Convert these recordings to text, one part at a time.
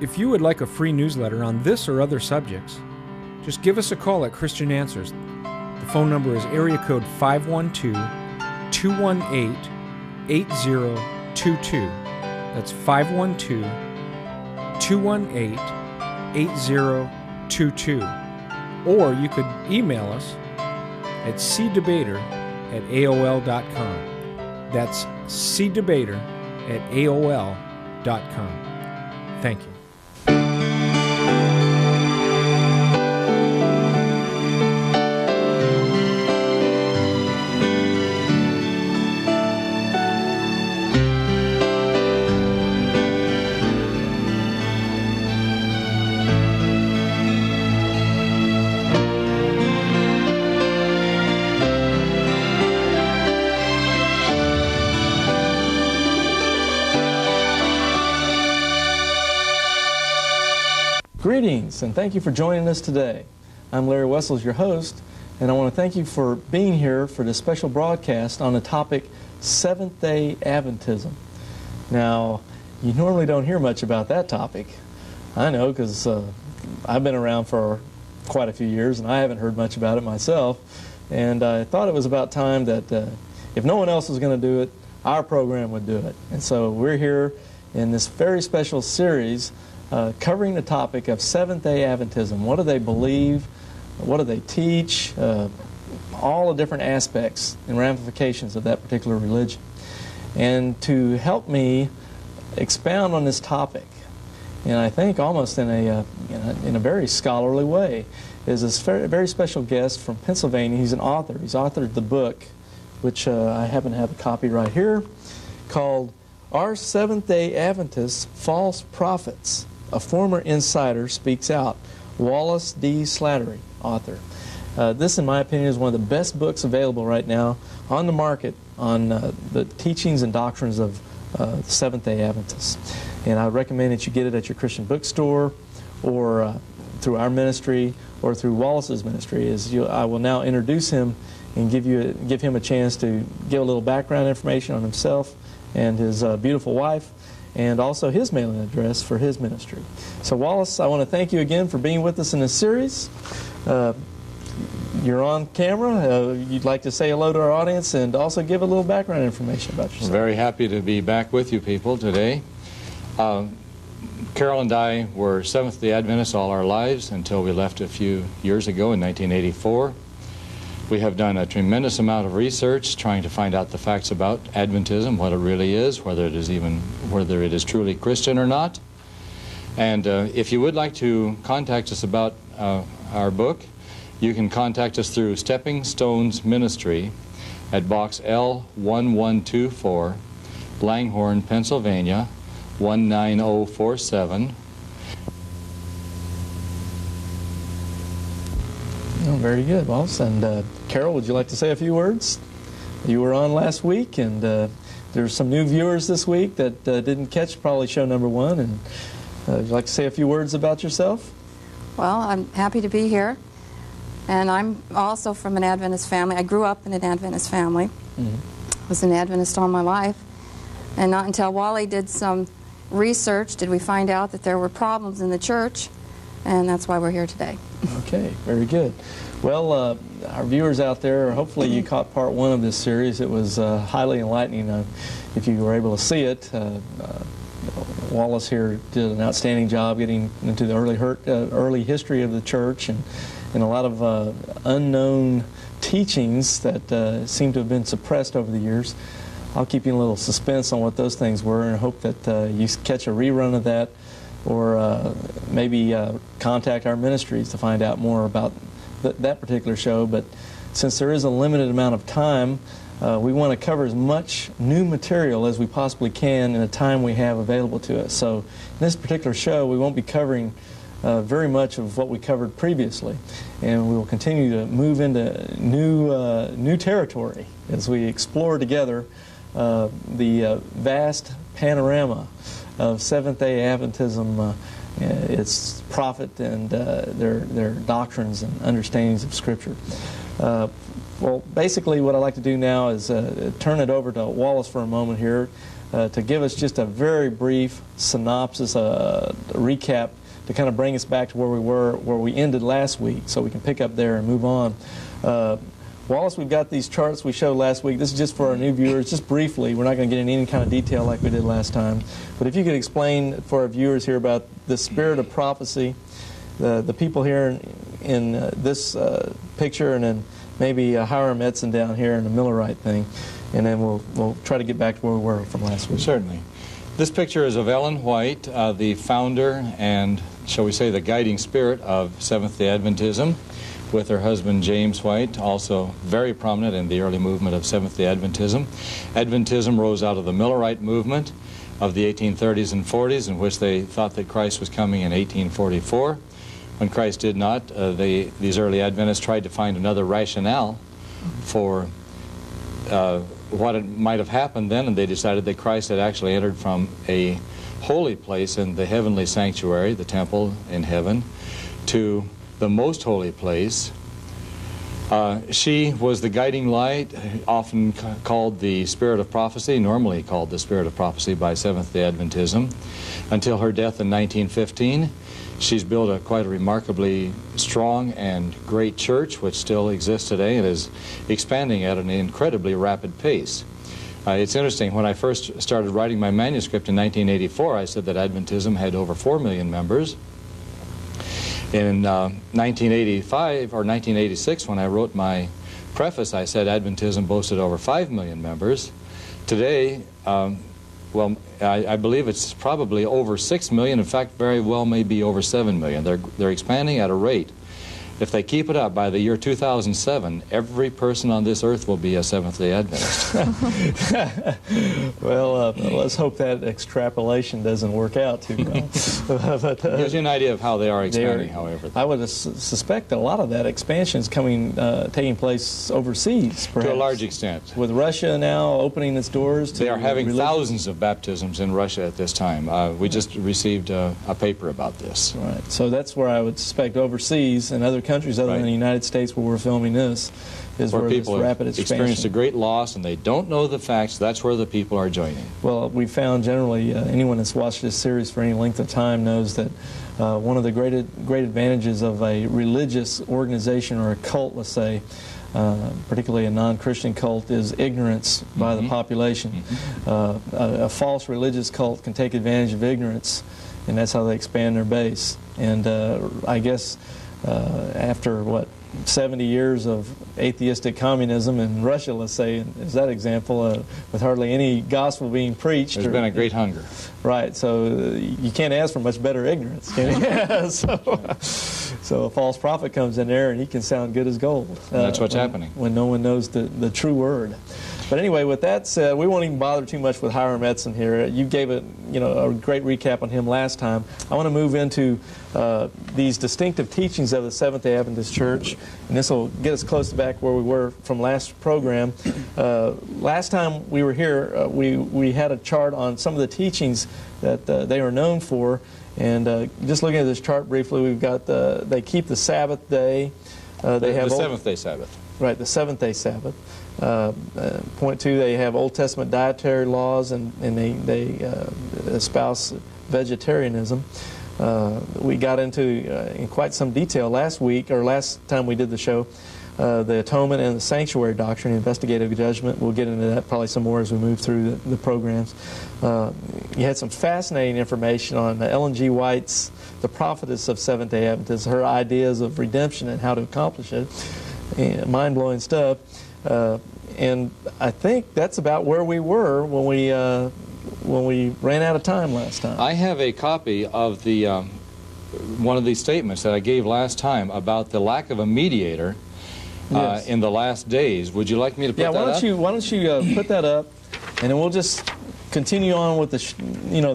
If you would like a free newsletter on this or other subjects, just give us a call at Christian Answers. The phone number is area code 512-218-8022. That's 512-218-8022. Or you could email us at cdebater@aol.com. That's cdebater@aol.com. Thank you. Greetings, and thank you for joining us today. I'm Larry Wessels, your host, and I want to thank you for being here for this special broadcast on the topic Seventh-day Adventism. Now, you normally don't hear much about that topic. I know, because I've been around for quite a few years, and I haven't heard much about it myself, and I thought it was about time that if no one else was going to do it, our program would do it. And so we're here in this very special series covering the topic of Seventh-day Adventism. What do they believe? What do they teach? All the different aspects and ramifications of that particular religion. And to help me expound on this topic, and I think almost in a very scholarly way, is this very special guest from Pennsylvania. He's an author. He's authored the book, which I happen to have a copy right here, called Are Seventh-day Adventists False Prophets? A Former Insider Speaks Out. Wallace D. Slattery, author. This, in my opinion, is one of the best books available right now on the market on the teachings and doctrines of Seventh-day Adventists. And I recommend that you get it at your Christian bookstore, or through our ministry, or through Wallace's ministry. I will now introduce him and give him a chance to give a little background information on himself and his beautiful wife, and also his mailing address for his ministry. So Wallace, I want to thank you again for being with us in this series. You're on camera. You'd like to say hello to our audience and also give a little background information about yourself. Very happy to be back with you people today. Carol and I were Seventh-day Adventists all our lives until we left a few years ago in 1984. We have done a tremendous amount of research trying to find out the facts about Adventism, what it really is, whether it is truly Christian or not. And if you would like to contact us about our book, you can contact us through Stepping Stones Ministry at Box L1124, Langhorne, Pennsylvania, 19047. Oh, very good, Wallace. And Carol, would you like to say a few words? You were on last week, and there's some new viewers this week that didn't catch probably show number 1. And would you like to say a few words about yourself? Well, I'm happy to be here. And I'm also from an Adventist family. I grew up in an Adventist family. Mm-hmm. Was an Adventist all my life. And not until Wally did some research did we find out that there were problems in the church. And that's why we're here today. Okay, very good. Well, our viewers out there, hopefully you caught part 1 of this series. It was highly enlightening if you were able to see it. Wallace here did an outstanding job getting into the early history of the church and a lot of unknown teachings that seem to have been suppressed over the years. I'll keep you in a little suspense on what those things were and hope that you catch a rerun of that, or maybe contact our ministries to find out more about that particular show. But since there is a limited amount of time, we want to cover as much new material as we possibly can in the time we have available to us. So in this particular show, we won't be covering very much of what we covered previously, and we will continue to move into new territory as we explore together the vast panorama of Seventh-day Adventism, its prophet and their doctrines and understandings of Scripture. Well, basically what I'd like to do now is turn it over to Wallace for a moment here. to give us just a very brief synopsis, a recap, to kind of bring us back to where we ended last week, so we can pick up there and move on. Wallace, we've got these charts we showed last week. This is just for our new viewers, just briefly. We're not going to get into any kind of detail like we did last time. But if you could explain for our viewers here about the spirit of prophecy, the people here in this picture, and then maybe Hiram Edson down here in the Millerite thing, and then we'll try to get back to where we were from last week. Certainly. This picture is of Ellen White, the founder and, shall we say, the guiding spirit of Seventh-day Adventism, with her husband James White, also very prominent in the early movement of Seventh-day Adventism. Adventism rose out of the Millerite movement of the 1830s and 40s, in which they thought that Christ was coming in 1844. When Christ did not, these early Adventists tried to find another rationale for what it might have happened then, and they decided that Christ had actually entered from a holy place in the heavenly sanctuary, the temple in heaven, to the most holy place. She was the guiding light, often called the spirit of prophecy, normally called the spirit of prophecy by Seventh-day Adventism, until her death in 1915. She's built quite a remarkably strong and great church, which still exists today and is expanding at an incredibly rapid pace. It's interesting, when I first started writing my manuscript in 1984, I said that Adventism had over 4 million members. In 1985 or 1986, when I wrote my preface, I said Adventism boasted over 5 million members. Today, well, I believe it's probably over 6 million. In fact, very well may be over 7 million. They're expanding at a rate. If they keep it up, by the year 2007, every person on this earth will be a Seventh-day Adventist. Well, let's hope that extrapolation doesn't work out too well. But, gives you an idea of how they are expanding, however. I would suspect a lot of that expansion is taking place overseas, perhaps. To a large extent. With Russia now opening its doors to They are having thousands of baptisms in Russia at this time. We just received a paper about this. Right. So that's where I would suspect overseas and other countries other than the United States where we're filming this is where people this rapid have expansion. experienced a great loss and they don't know the facts. That's where the people are joining. Well, we found generally anyone that's watched this series for any length of time knows that one of the great advantages of a religious organization or a cult, let's say, particularly a non-Christian cult, is ignorance by the population. A false religious cult can take advantage of ignorance, and that's how they expand their base. And I guess after, 70 years of atheistic communism in Russia, let's say, is that example, with hardly any gospel being preached. There's been a great hunger. Right, so you can't ask for much better ignorance, can you? So a false prophet comes in there and he can sound good as gold. And that's what's happening. When no one knows the true word. But anyway, with that said, we won't even bother too much with Hiram Edson here. You gave a great recap on him last time. I want to move into these distinctive teachings of the Seventh-day Adventist Church, and this will get us close back where we were from last program. Last time we were here, we had a chart on some of the teachings that they are known for, and just looking at this chart briefly, we've got they keep the Sabbath day. They have the seventh-day Sabbath. Right, the seventh-day Sabbath. Point two, they have Old Testament dietary laws, and they espouse vegetarianism. We got into in quite some detail last week, or last time we did the show, the atonement and the sanctuary doctrine, investigative judgment. We'll get into that probably some more as we move through the programs. You had some fascinating information on Ellen G. White's, the prophetess of Seventh-day Adventists, her ideas of redemption and how to accomplish it. Mind-blowing stuff. And I think that's about where we were when we ran out of time last time. I have a copy of the one of these statements that I gave last time about the lack of a mediator in the last days. Would you like me to put that up? Why don't you put that up, and then we'll just continue on with the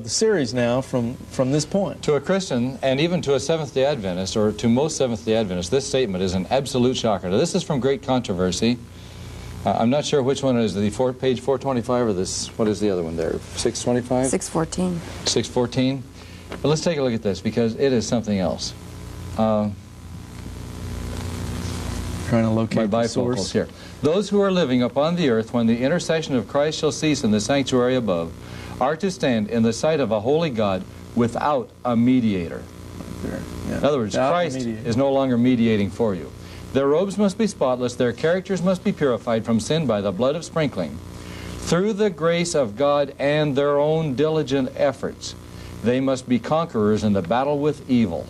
series now from this point. To a Christian, and even to a Seventh-day Adventist, or to most Seventh-day Adventists, this statement is an absolute shocker. Now, this is from Great Controversy. I'm not sure which one it is, page 425 or this, what is the other one there, 625? 614. 614. But let's take a look at this, because it is something else. Trying to locate my the source here. Those who are living upon the earth when the intercession of Christ shall cease in the sanctuary above are to stand in the sight of a holy God without a mediator. Yeah. In other words, Without a Christ mediator. is no longer mediating for you. Their robes must be spotless, their characters must be purified from sin by the blood of sprinkling. Through the grace of God and their own diligent efforts, they must be conquerors in the battle with evil.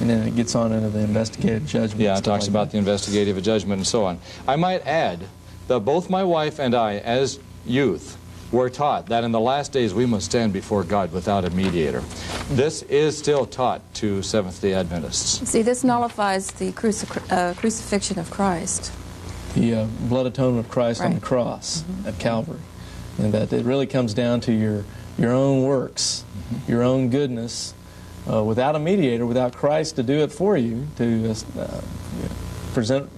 And then it gets on into the investigative judgment. Yeah, and it stuff talks like about that. the investigative judgment and so on. I might add that both my wife and I, as youth, were taught that in the last days we must stand before God without a mediator. This is still taught to Seventh-day Adventists. See, this nullifies the crucifixion of Christ. The blood atonement of Christ on the Right. cross at Calvary. And that it really comes down to your own works, your own goodness, without a mediator, without Christ to do it for you, to present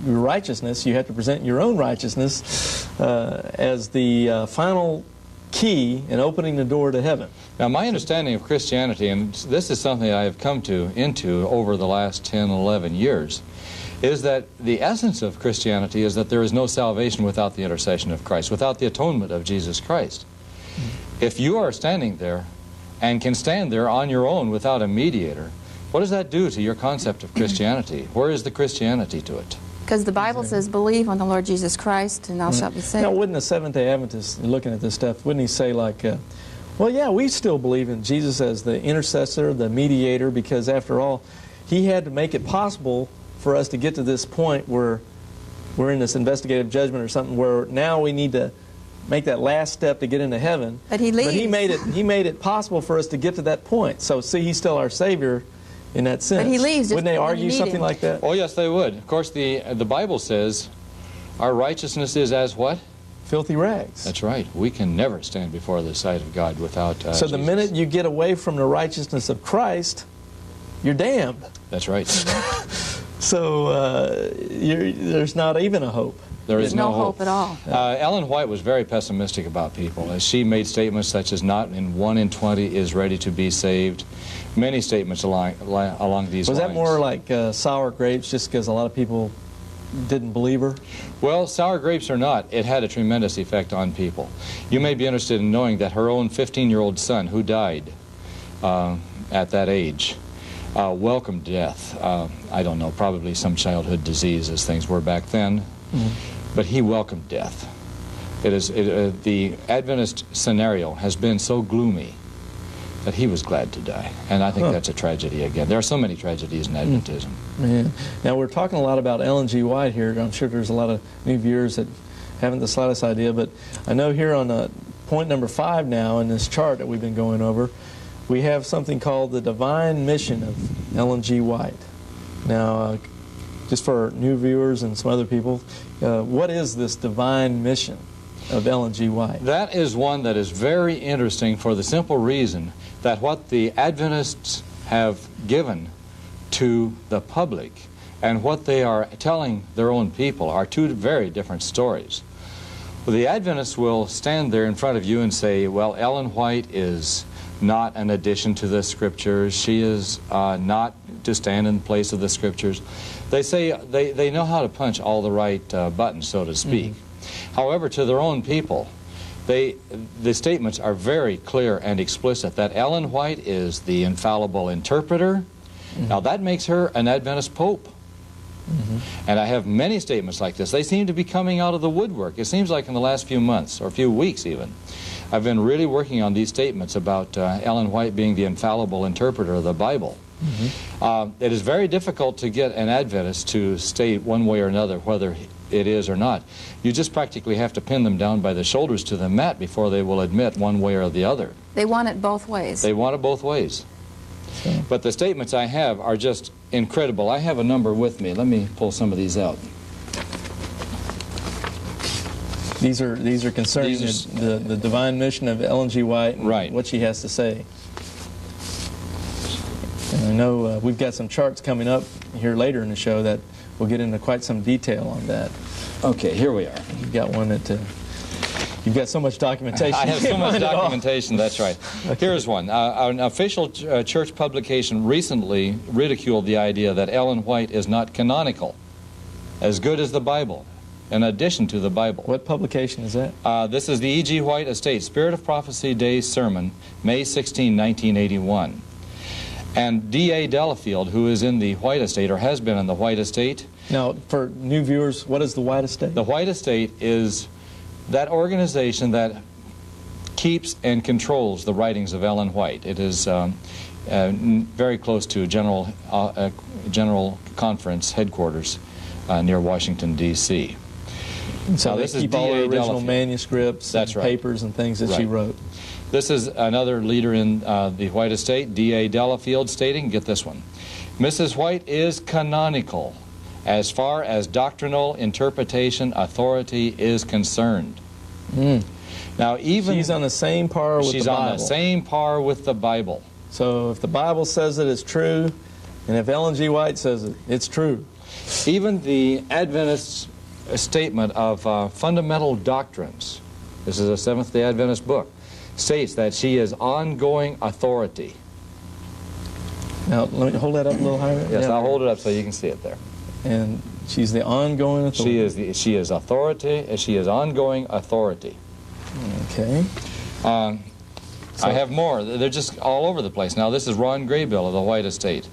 your righteousness. You have to present your own righteousness as the final key in opening the door to heaven. Now, my understanding of Christianity, and this is something I have come into over the last 10, 11 years, is that the essence of Christianity is that there is no salvation without the intercession of Christ, without the atonement of Jesus Christ. If you are standing there and can stand there on your own without a mediator, what does that do to your concept of Christianity? Where is the Christianity to it? Because the Bible says, believe on the Lord Jesus Christ and thou shalt be saved. Now, wouldn't a Seventh-day Adventist, looking at this stuff, wouldn't he say like, well, yeah, we still believe in Jesus as the intercessor, the mediator, because after all, he had to make it possible for us to get to this point where we're in this investigative judgment or something where now we need to make that last step to get into heaven. But he leaves. But he made it possible for us to get to that point. So see, he's still our Savior in that sense. But he leaves just Wouldn't they when you argue need something him. like that? Oh, yes, they would. Of course, the Bible says our righteousness is as what? Filthy rags. That's right. We can never stand before the sight of God without So the Jesus. minute you get away from the righteousness of Christ, you're damned. That's right. So there's not even a hope. There is no hope at all. Ellen White was very pessimistic about people. As she made statements such as not in 1 in 20 is ready to be saved. Many statements along these Was lines. that more like sour grapes just because a lot of people didn't believe her? Well, sour grapes or not, it had a tremendous effect on people. You may be interested in knowing that her own 15-year-old son, who died at that age, welcomed death. I don't know, probably some childhood disease as things were back then. But he welcomed death. The Adventist scenario has been so gloomy that he was glad to die. And I think that's a tragedy again. There are so many tragedies in Adventism. Man. Now, we're talking a lot about Ellen G. White here. I'm sure there's a lot of new viewers that haven't the slightest idea, but I know here on point number 5 now in this chart that we've been going over, we have something called the Divine Mission of Ellen G. White. Now, just for new viewers and some other people, what is this divine mission of Ellen G. White? That is one that is very interesting for the simple reason that what the Adventists have given to the public and what they are telling their own people are two very different stories. Well, the Adventists will stand there in front of you and say, well, Ellen White is not an addition to the Scriptures. She is not to stand in place of the Scriptures. They say they know how to punch all the right buttons, so to speak. However, to their own people, the statements are very clear and explicit that Ellen White is the infallible interpreter. Now, that makes her an Adventist pope. And I have many statements like this. They seem to be coming out of the woodwork. It seems like in the last few months, or a few weeks even, I've been really working on these statements about Ellen White being the infallible interpreter of the Bible. It is very difficult to get an Adventist to state one way or another whether it is or not. You just practically have to pin them down by the shoulders to the mat before they will admit one way or the other. They want it both ways. They want it both ways. But the statements I have are just incredible. I have a number with me. Let me pull some of these out. These are concerning the divine mission of Ellen G. White and Right. what she has to say. And I know we've got some charts coming up here later in the show that will get into quite some detail on that. Okay, here we are. You've got one that you've got so much documentation. I have you so can't much find it all. documentation, that's right. Here's one. An official church publication recently ridiculed the idea that Ellen White is not canonical, as good as the Bible. an addition to the Bible. What publication is that? This is the E.G. White Estate, Spirit of Prophecy Day Sermon, May 16, 1981. And D.A. Delafield, who is in the White Estate, or has been in the White Estate. Now, for new viewers, what is the White Estate? The White Estate is that organization that keeps and controls the writings of Ellen White. It is very close to General Conference headquarters near Washington, D.C. So now, they this keep is all the D.A. original Delafield. manuscripts and papers and things that she wrote. This is another leader in the White Estate, D.A. Delafield, stating, get this one, Mrs. White is canonical as far as doctrinal interpretation authority is concerned. Now, even she's on the same par with the Bible. She's on the same par with the Bible. So if the Bible says it, it's true, and if Ellen G. White says it, it's true. Even the Adventist statement of fundamental doctrines, this is a Seventh-day Adventist book, states that she is ongoing authority. Now, let me hold that up a little higher. Yes, I'll hold it up so you can see it there. And she's the ongoing authority. She is authority. She is ongoing authority. Okay. I have more. They're just all over the place. Now, this is Ron Graybill of the White Estate.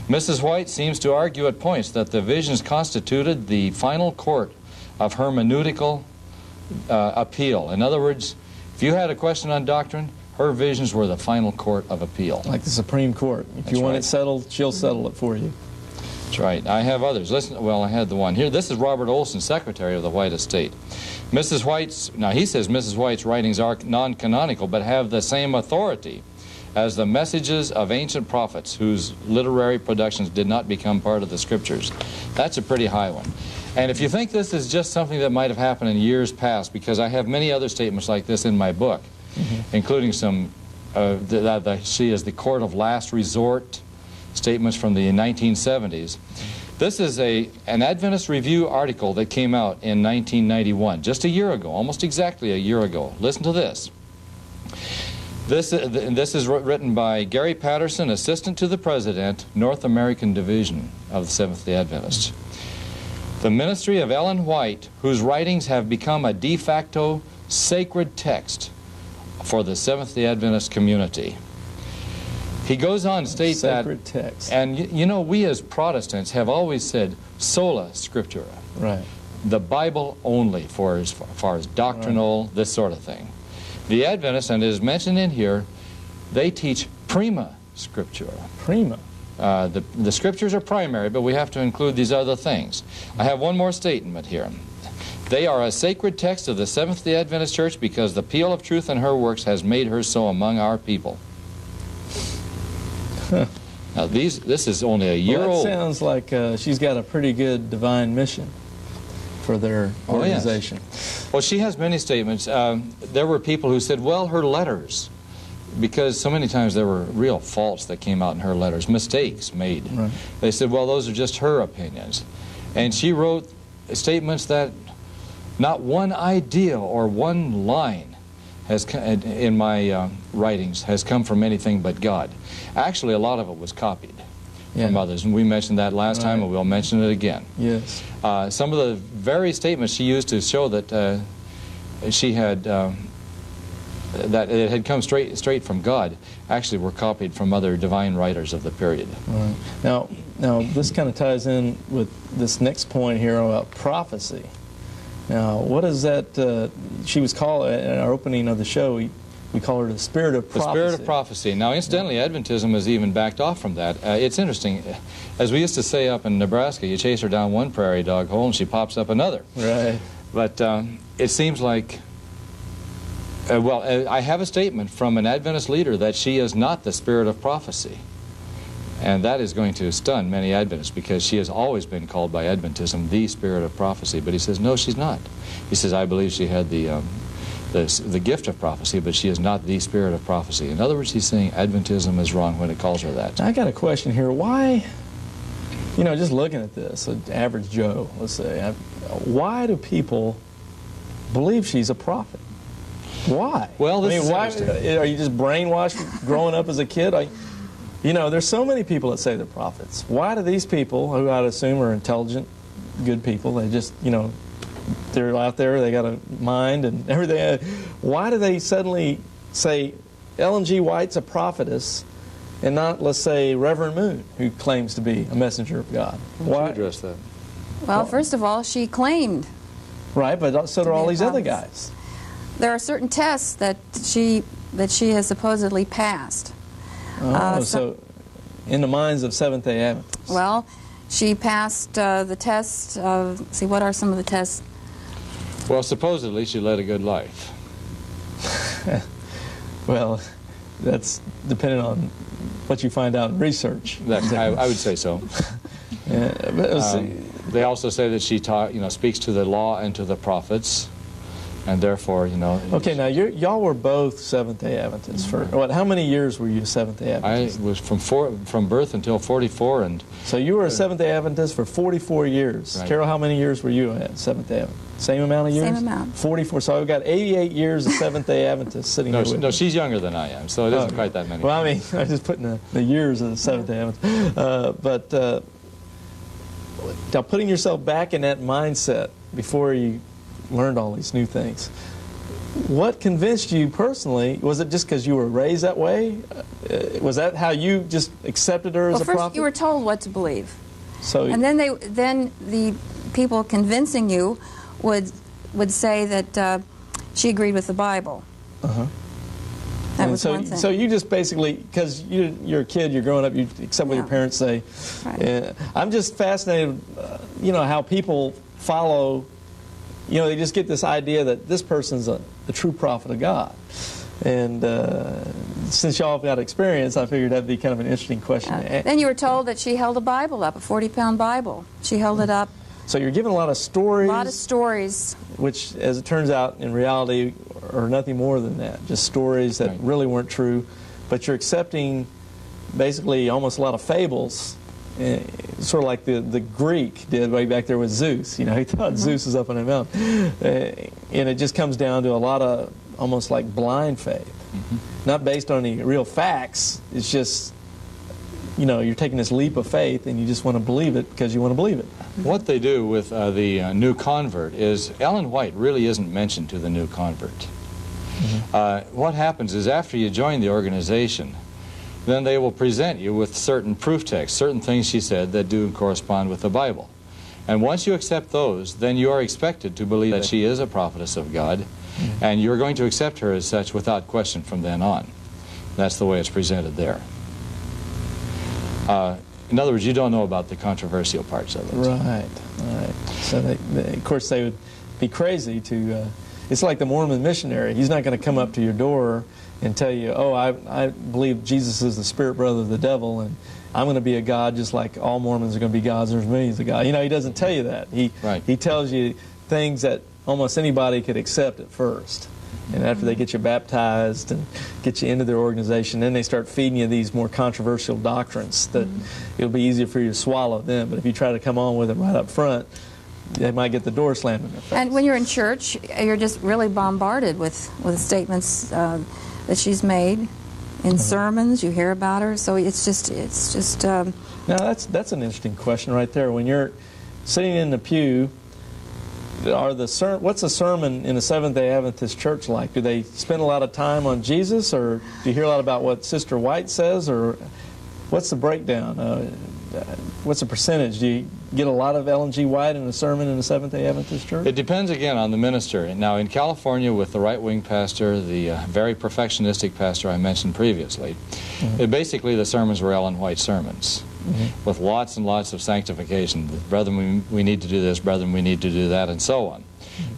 Mrs. White seems to argue at points that the visions constituted the final court of hermeneutical appeal. In other words, if you had a question on doctrine, her visions were the final court of appeal. Like the Supreme Court. If you want it settled, she'll settle it for you. That's right. I have others. Listen, well, I had the one here. This is Robert Olson, Secretary of the White Estate. Mrs. White's, now he says Mrs. White's writings are non-canonical, but have the same authority as the messages of ancient prophets whose literary productions did not become part of the scriptures. That's a pretty high one. And if you think this is just something that might have happened in years past, because I have many other statements like this in my book, including some, she is the court of last resort, statements from the 1970s. This is an Adventist Review article that came out in 1991, just a year ago, almost exactly a year ago. Listen to this. This is written by Gary Patterson, Assistant to the President, North American Division of the Seventh-day Adventists. The ministry of Ellen White, whose writings have become a de facto sacred text for the Seventh-day Adventist community. He goes on to state sacred text. And you know, we as Protestants have always said sola scriptura. Right. The Bible only for as far as doctrinal, this sort of thing. The Adventists, and it is mentioned in here, they teach prima scriptura. Prima. The scriptures are primary, but we have to include these other things. I have one more statement here. They are a sacred text of the Seventh-day Adventist Church because the appeal of truth in her works has made her so among our people. Huh. Now, this is only a year old. That sounds like she's got a pretty good divine mission for their organization. Yes. Well, she has many statements. There were people who said, well, her letters, because so many times there were real faults that came out in her letters, mistakes made. Right. They said, well, those are just her opinions. And she wrote statements that not one idea or one line has in my writings has come from anything but God. Actually, a lot of it was copied from others, and we mentioned that last time, and we'll mention it again. Yes. Some of the very statements she used to show that she had that it had come straight from God actually were copied from other divine writers of the period. Right. Now this kind of ties in with this next point here about prophecy. Now, what is that? She was called, in our opening of the show, we call her the spirit of prophecy. The spirit of prophecy. Now, incidentally, Adventism has even backed off from that. It's interesting. As we used to say up in Nebraska, you chase her down one prairie dog hole and she pops up another. Right. But it seems like, I have a statement from an Adventist leader that she is not the spirit of prophecy. And that is going to stun many Adventists because she has always been called by Adventism the spirit of prophecy. But he says, no, she's not. He says, I believe she had the gift of prophecy, but she is not the spirit of prophecy. In other words, he's saying Adventism is wrong when it calls her that. I got a question here. Why, just looking at this, an average Joe, let's say, why do people believe she's a prophet? Why? Well, why are you just brainwashed growing up as a kid? There's so many people that say they're prophets. Why do these people, who I'd assume are intelligent, good people, they just, they're out there, they got a mind and everything. Why do they suddenly say Ellen G. White's a prophetess and not, let's say, Reverend Moon, who claims to be a messenger of God? Why address that? Well, first of all, she claimed. Right, but so do all these other guys. There are certain tests that she has supposedly passed. So in the minds of Seventh-day Adventists. Well, she passed the test of, see, what are some of the tests? Well, supposedly she led a good life. Well, that's dependent on what you find out in research. I would say so. They also say that she speaks to the law and to the prophets, and therefore, Okay, now y'all were both Seventh-day Adventists for what? How many years were you Seventh-day Adventist? I was from birth until 44, and so you were a Seventh-day Adventist for 44 years. Right. Carol, how many years were you at Seventh-day Adventist? Same amount of years? Same amount. 44. So I've got 88 years of Seventh-day Adventist sitting here with no, me. she's younger than I am, so it isn't quite that many. Well, I mean, I'm just putting the years of the Seventh-day Adventist. Now, putting yourself back in that mindset before you learned all these new things, what convinced you personally? Was it just because you were raised that way? Was that how you just accepted her as a prophet? Well, first you were told what to believe, so, and then the people convincing you would say that she agreed with the Bible. That was one thing. So you just basically, because you're a kid, you're growing up, you accept what your parents say. Right. I'm just fascinated, how people follow, they just get this idea that this person's the true prophet of God. And since y'all have got experience, I figured that'd be kind of an interesting question. Then you were told that she held a Bible up, a 40-pound Bible. She held it up. So you're given a lot of stories. A lot of stories. Which, as it turns out, in reality, are nothing more than that. Just stories that really weren't true. But you're accepting basically almost a lot of fables, sort of like the Greek did way back there with Zeus. He thought Zeus was up on a mountain. And it just comes down to a lot of almost like blind faith. Not based on any real facts. It's just, you're taking this leap of faith and you just want to believe it because you want to believe it. What they do with the new convert is Ellen White really isn't mentioned to the new convert. What happens is after you join the organization, then they will present you with certain proof texts, certain things she said that do correspond with the Bible. And once you accept those, then you are expected to believe that she is a prophetess of God, and you're going to accept her as such without question from then on. That's the way it's presented there. In other words, you don't know about the controversial parts of it. Right. So, of course, they would be crazy to... it's like the Mormon missionary. He's not going to come up to your door and tell you, oh, I believe Jesus is the spirit brother of the devil, and I'm going to be a god just like all Mormons are going to be gods. There's millions of gods. He doesn't tell you that. He tells you things that almost anybody could accept at first. And after they get you baptized and get you into their organization, then they start feeding you these more controversial doctrines that it'll be easier for you to swallow them. But if you try to come on with it right up front, they might get the door slammed in their face. And when you're in church, you're just really bombarded with statements that she's made in sermons. You hear about her, so it's just. Now that's an interesting question right there. When you're sitting in the pew, what's a sermon in a Seventh-day Adventist church like? Do they spend a lot of time on Jesus, or do you hear a lot about what Sister White says, or what's the breakdown? What's the percentage? Do you get a lot of Ellen G. White in a sermon in a Seventh-day Adventist church? It depends again on the minister. Now in California with the right-wing pastor, the very perfectionistic pastor I mentioned previously, basically the sermons were Ellen White sermons. With lots and lots of sanctification. Brethren, we need to do this, brethren, we need to do that, and so on.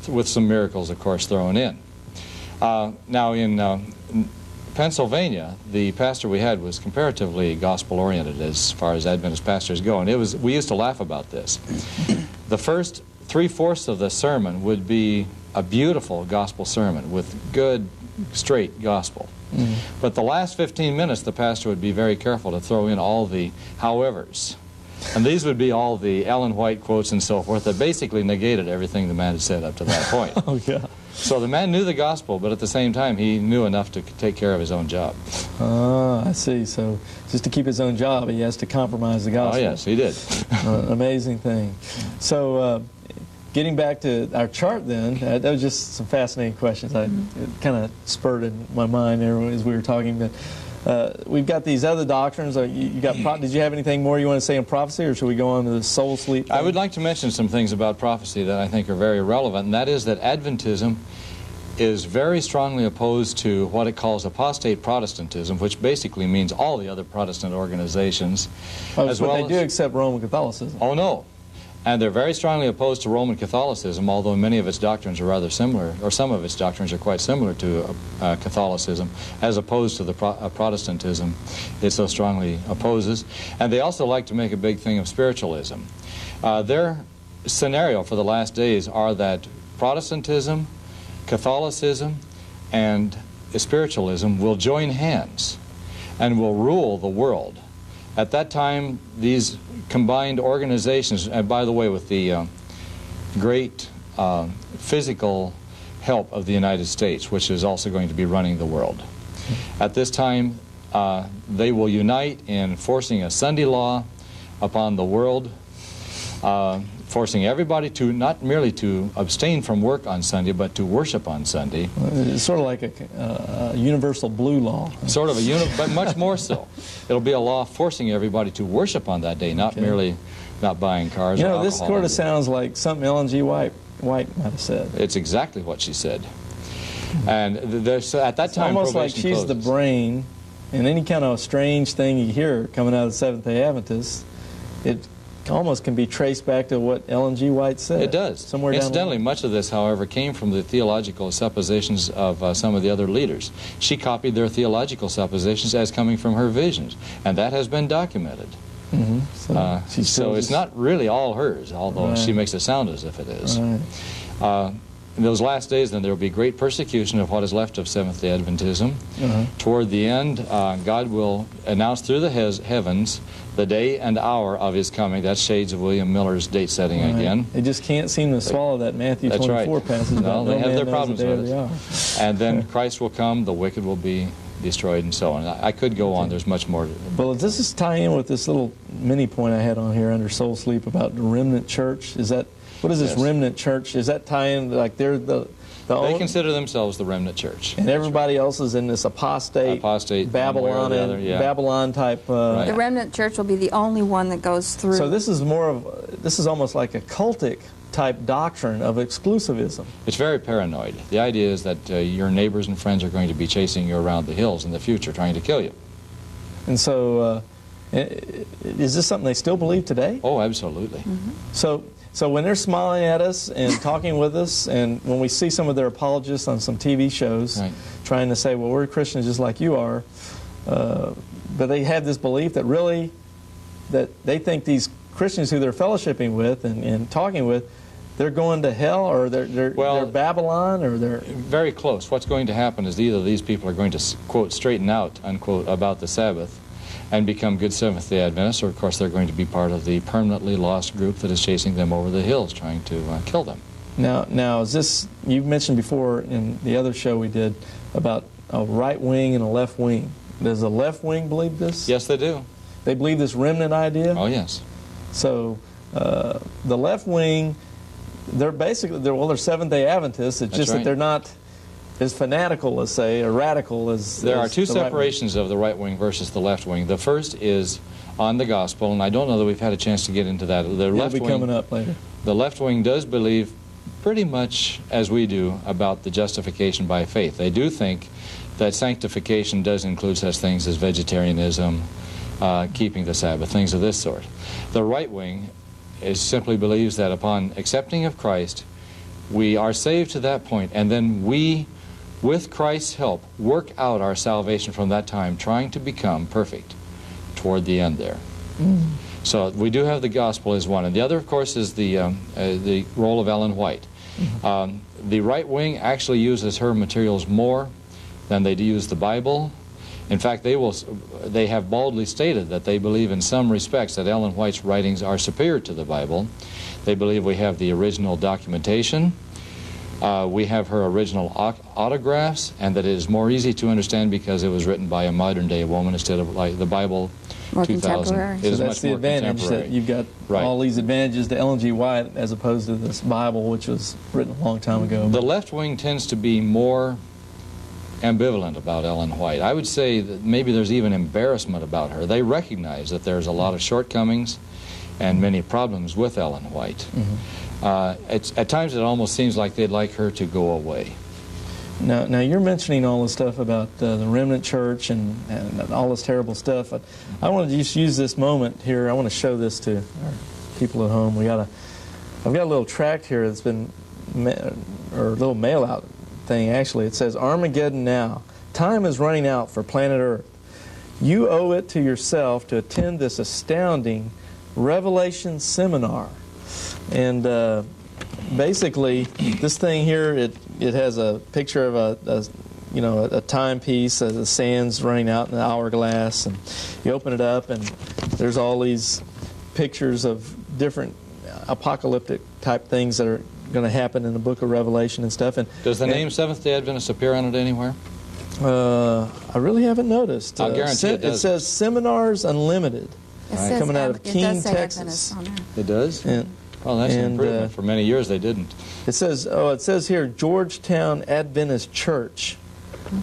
With some miracles, of course, thrown in. Now, in Pennsylvania, the pastor we had was comparatively gospel-oriented as far as Adventist pastors go, and we used to laugh about this. The first 3/4 of the sermon would be a beautiful gospel sermon with good, straight gospel. But the last 15 minutes, the pastor would be very careful to throw in all the howevers. And these would be all the Ellen White quotes and so forth that basically negated everything the man had said up to that point. Oh, yeah. So the man knew the gospel, but at the same time, he knew enough to take care of his own job. I see. So just to keep his own job, he has to compromise the gospel. Oh, yes, he did. Amazing thing. So getting back to our chart then, that was just some fascinating questions. It kind of spurred in my mind there as we were talking. But we've got these other doctrines. Did you have anything more you want to say on prophecy, or should we go on to the soul sleep thing? I would like to mention some things about prophecy that I think are very relevant, and that is that Adventism is very strongly opposed to what it calls apostate Protestantism, which basically means all the other Protestant organizations. But they do accept Roman Catholicism. Oh, no. And they're very strongly opposed to Roman Catholicism, although many of its doctrines are rather similar, or some of its doctrines are quite similar to Catholicism, as opposed to the Protestantism it so strongly opposes. And they also like to make a big thing of spiritualism. Their scenario for the last days are that Protestantism, Catholicism, and spiritualism will join hands and will rule the world. At that time, these combined organizations, and by the way, with the great physical help of the United States, which is also going to be running the world. At this time, they will unite in forcing a Sunday law upon the world, forcing everybody to not merely to abstain from work on Sunday, but to worship on Sunday. It's sort of like a universal blue law. Sort of but much more so. It'll be a law forcing everybody to worship on that day, not merely not buying cars. You know, this sort of sounds like something Ellen G. White might have said. It's exactly what she said. And there's, at that time, almost like she's the brain, and any kind of strange thing you hear coming out of the Seventh-day Adventists, it almost can be traced back to what Ellen G. White said. It does. Somewhere Incidentally, down the line. much of this, however, came from the theological suppositions of some of the other leaders. She copied their theological suppositions as coming from her visions, and that has been documented. So it's not really all hers, although she makes it sound as if it is. Right. In those last days, then, there will be great persecution of what is left of Seventh-day Adventism. Toward the end, God will announce through the heavens the day and hour of His coming. That's shades of William Miller's date setting again. They just can't seem to swallow that Matthew 24 passage. No, they have their problems with it. And then Christ will come, the wicked will be destroyed, and so on. I could go on. There's much more. Well, does this tie in with this little mini point I had on here under soul sleep about the remnant church? What is this remnant church? Is that tie in, like they're the they consider themselves the remnant church. And everybody else is in this apostate Babylon Babylon type. The remnant church will be the only one that goes through. So this is almost like a cultic type doctrine of exclusivism. It's very paranoid. The idea is that your neighbors and friends are going to be chasing you around the hills in the future, trying to kill you. And so, is this something they still believe today? Oh, absolutely. So when they're smiling at us and talking with us, and when we see some of their apologists on some TV shows trying to say, well, we're Christians just like you are, but they have this belief that really, that they think these Christians who they're fellowshipping with and talking with, they're going to hell, or they're Babylon, or they're... Very close. What's going to happen is either these people are going to, quote, straighten out, unquote, about the Sabbath, and become good Seventh-day Adventists, or of course they're going to be part of the permanently lost group that is chasing them over the hills, trying to kill them. Now, is this, you mentioned before in the other show we did about a right wing and a left wing. Does the left wing believe this? Yes, they do. They believe this remnant idea? Oh, yes. So the left wing, they're basically, they're Seventh-day Adventists. It's just that they're not as fanatical, let's say, or radical as... There are two separations of the right wing versus the left wing. The first is on the gospel, and I don't know that we've had a chance to get into that. It'll be coming up later. The left wing does believe pretty much as we do about the justification by faith. They do think that sanctification does include such things as vegetarianism, keeping the Sabbath, things of this sort. The right wing simply believes that upon accepting of Christ, we are saved to that point, and then we, with Christ's help, work out our salvation from that time, trying to become perfect toward the end there. So we do have the gospel as one. And the other, of course, is the role of Ellen White. The right wing actually uses her materials more than they do use the Bible. In fact, they have boldly stated that they believe in some respects that Ellen White's writings are superior to the Bible. They believe we have the original documentation. We have her original autographs, and that it is more easy to understand because it was written by a modern-day woman instead of like the Bible More 2000. contemporary. It So is that's much the more advantage, that contemporary. you've got Right. all these advantages to Ellen G. White as opposed to this Bible, which was written a long time ago. The left wing tends to be more ambivalent about Ellen White. I would say that maybe there's even embarrassment about her. They recognize that there's a lot of shortcomings and many problems with Ellen White. At times it almost seems like they'd like her to go away. Now you're mentioning all this stuff about the remnant church and all this terrible stuff. I want to just use this moment here. I want to show this to our people at home. I've got a little tract here that's been, or a little mail out thing actually. It says, "Armageddon now. Time is running out for planet Earth. You owe it to yourself to attend this astounding Revelation seminar." And basically, this thing here, it has a picture of a timepiece, the sands running out in the hourglass, and you open it up, and there's all these pictures of different apocalyptic type things that are going to happen in the book of Revelation and stuff. And Does the name Seventh-day Adventist appear on it anywhere? I really haven't noticed. I'll guarantee it does. It says Seminars Unlimited. It says Coming out of it Keene, does say Texas. Adventist on there. It does? And Well, that's an and, improvement. For many years they didn't. it says here, Georgetown Adventist Church,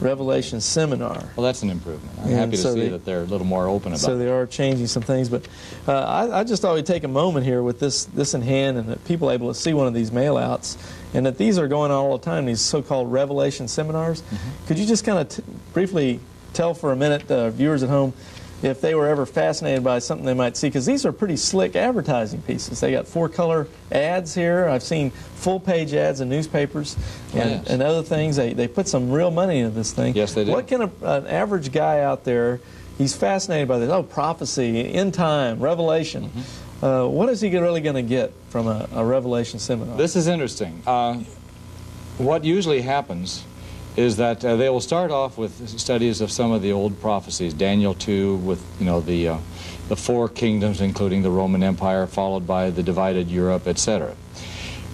Revelation Seminar. Well, that's an improvement. I'm And happy to so see that they're a little more open about So it. they are changing some things, but I just thought we'd take a moment here with this in hand, and that people are able to see one of these mail-outs, and that these are going on all the time, these so-called Revelation seminars. Could you just kind of briefly tell for a minute viewers at home if they were ever fascinated by something they might see? Because these are pretty slick advertising pieces. They got 4-color ads here. I've seen full-page ads in newspapers and other things. They put some real money into this thing. Yes, they do. What can an average guy out there, he's fascinated by this, prophecy, end time, Revelation. What is he really going to get from a Revelation seminar? This is interesting. What usually happens is that they will start off with studies of some of the old prophecies, Daniel 2 with the 4 kingdoms, including the Roman Empire, followed by the divided Europe, etc.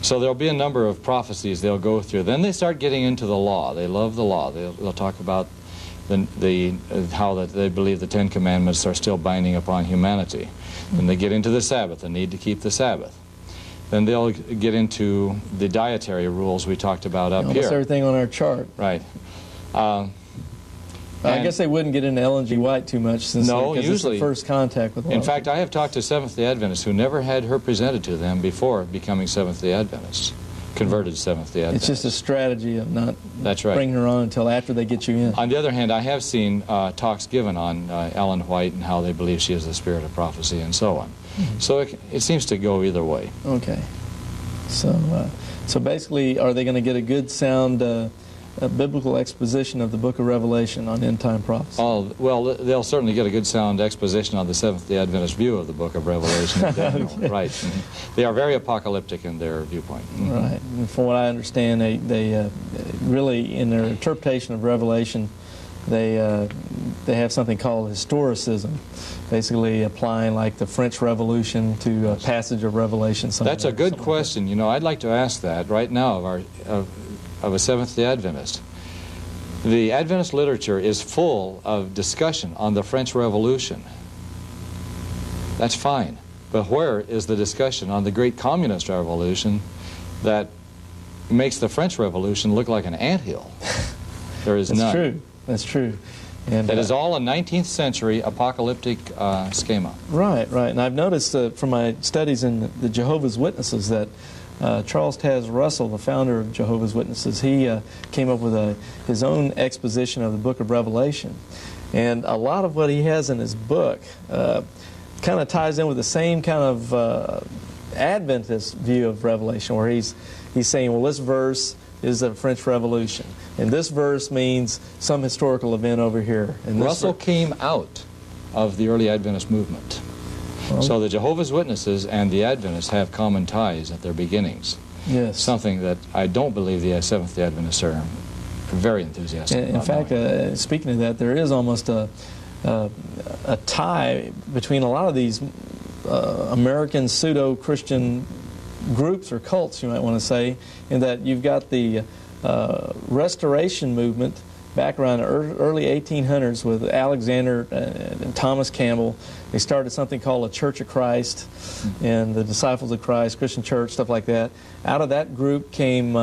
So there'll be a number of prophecies they'll go through. Then they start getting into the law. They love the law. They'll talk about how that they believe the 10 Commandments are still binding upon humanity. Then they get into the Sabbath, the need to keep the Sabbath. Then they'll get into the dietary rules we talked about up Almost here. everything on our chart. Right. I guess they wouldn't get into Ellen G. White too much since No, because usually. it's the first contact with In fact, I have talked to Seventh-day Adventists who never had her presented to them before becoming Seventh-day Adventists, converted Seventh-day it's Adventists. just a strategy of not That's right. bringing her on until after they get you in. On the other hand, I have seen talks given on Ellen White and how they believe she is the spirit of prophecy and so on. So it seems to go either way. Okay. So basically, are they going to get a good, sound biblical exposition of the book of Revelation on end-time prophecy? Well, they'll certainly get a good sound exposition on the Seventh-day Adventist view of the book of Revelation. Okay. Right. They are very apocalyptic in their viewpoint. Right. And from what I understand, they really, in their interpretation of Revelation, they have something called historicism, basically applying like the French Revolution to a passage of Revelation. That's a good question. You know, I'd like to ask that right now of a Seventh-day Adventist. The Adventist literature is full of discussion on the French Revolution. That's fine. But where is the discussion on the great communist revolution that makes the French Revolution look like an anthill? There is none. That's true. That's true. And That is all a 19th century apocalyptic schema. Right, right. And I've noticed from my studies in the Jehovah's Witnesses that Charles Taz Russell, the founder of Jehovah's Witnesses, he came up with his own exposition of the book of Revelation. And a lot of what he has in his book kind of ties in with the same kind of Adventist view of Revelation, where he's saying, well, this verse is the French Revolution, and this verse means some historical event over here. And Russell came out of the early Adventist movement. So the Jehovah's Witnesses and the Adventists have common ties at their beginnings. Yes. Something that I don't believe the Seventh-day Adventists are very enthusiastic about. In fact, speaking of that, there is almost a tie between a lot of these American pseudo-Christian groups or cults, you might want to say, in that you've got the Restoration movement back around the early 1800s with Alexander and Thomas Campbell. They started something called a Church of Christ and the Disciples of Christ, Christian Church, stuff like that. Out of that group came